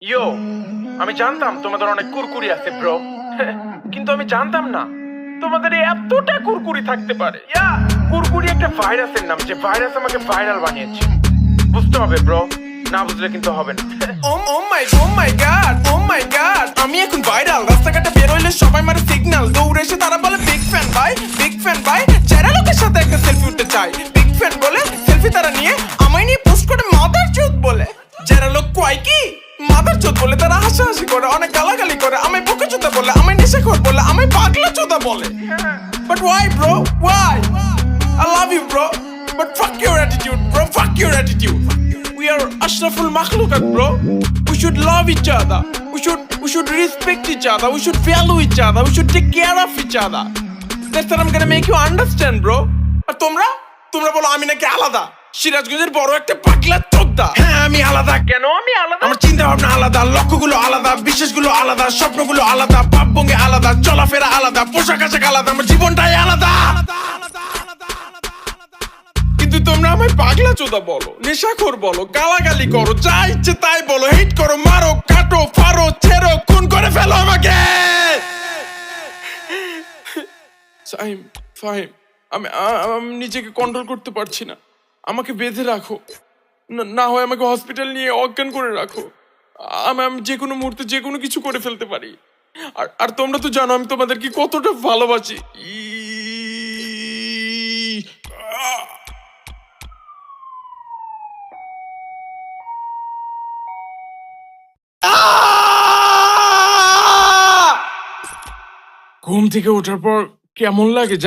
ইয়ো, আমি জানতাম তোমাদের অনেক কুরকুরি আছে ব্রো, কিন্তু আমি জানতাম না তোমাদের এতটা কুরকুরি থাকতে পারে। কুরকুরি একটা ভাইরাসের নাম, যে ভাইরাস আমাকে ভাইরাল বানিয়েছে। বুঝতে হবে ব্রো, না বুঝলে কিন্তু হবে না। ও মাই গড, আমি এখন ভাইরাল। রাস্তাঘাটে বের হইলে সবাই মারে সিগন্যাল, দৌড়ে এসে তারা বলে বিগ ফ্যান ভাই। যারা লোকের সাথে একটা সেলফি উঠতে চায়, বিগ ফ্যান বলে সেলফি তারা নিয়ে আমায় নিয়ে পোস্ট করে মাদার চোদ বলে। যারা লোক কয় কি মাদার চোদ বলে, তারা হাসাহাসি করে, অনেক গালাগালি করে, আমায় বোকা চোদা বলে, আমায় নেশাখোর বলে, আমায় পাগলা চোদা বলে। But why bro, why? I love you bro, but fuck your attitude bro, fuck your attitude. We are ashraful makhlukat bro. We should love each other. We should respect each other. We should value each other. We should take care of each other. That's what I'm gonna make you understand bro. আর তোমরা বলো আমি নাকি আলাদা, সিরাজগঞ্জের বড় একটা পাগলা চোদ্দা। হ্যাঁ আমি আলাদা। কেন আমি আলাদা? আমার চিন্তা ভাবনা আলাদা, লক্ষ্যগুলো আলাদা, বিশ্বাসগুলো আলাদা, স্বপ্নগুলো আলাদা, ভাবভঙ্গি আলাদা, চলাফেরা আলাদা, পোশাক আশাক আলাদা, আমার জীবনটাই আলাদা। কিন্তু তোমরা আমায় পাগলা চোদা বলো, নেশাখোর বলো, গালাগালি করো, যা ইচ্ছে তাই বলো, হিট করো, মারো, কাটো, ফারো, ছেড়ো, খুন করে ফেলো আমাকে। ফাহিম, আমি নিজেকে কন্ট্রোল করতে পারছি না। আমাকে বেঁধে রাখো, না হয় আমাকে হসপিটাল নিয়ে অজ্ঞান করে রাখো। আমি যে কোনো মুহূর্তে যে কোনো কিছু করে ফেলতে পারি। আর তোমরা তো জানো আমি তোমাদেরকে কতটা ভালোবাসি। ঘুম থেকে ওঠার পর কেমন লাগে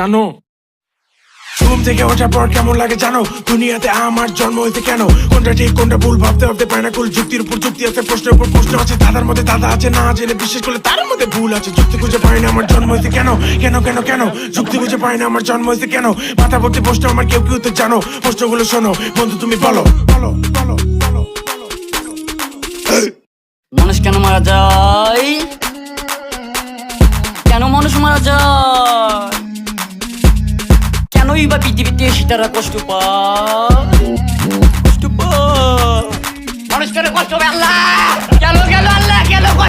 জানো? দুনিয়াতে আমার জন্ম হয়েছে কেন? কোনটা ঠিক কোনটা ভুল ভাবতে ভাবতে পায় না কুল। যুক্তির উপর যুক্তি আছে, প্রশ্নের উপর প্রশ্ন আছে, দাদার মধ্যে দাদা আছে, না জেনে বিশ্বাস করলে তার মধ্যে ভুল আছে। যুক্তি খুঁজে পাই না আমার জন্ম হয়েছে কেন, যুক্তি খুঁজে পাই না আমার জন্ম হয়েছে কেন। মাথা ভর্তি প্রশ্ন, আমার কেউ তো জানো, প্রশ্নগুলো শোনো বন্ধু, তুমি বলো। মানুষ কেন মারা যায়? কেন মানুষ মারা যায়? কেনই বা পৃথিবীতে সীতারা কষ্ট পায়? মানুষ কেন কষ্ট পায়? আল্লাহ কেন আল্লাহ কেন?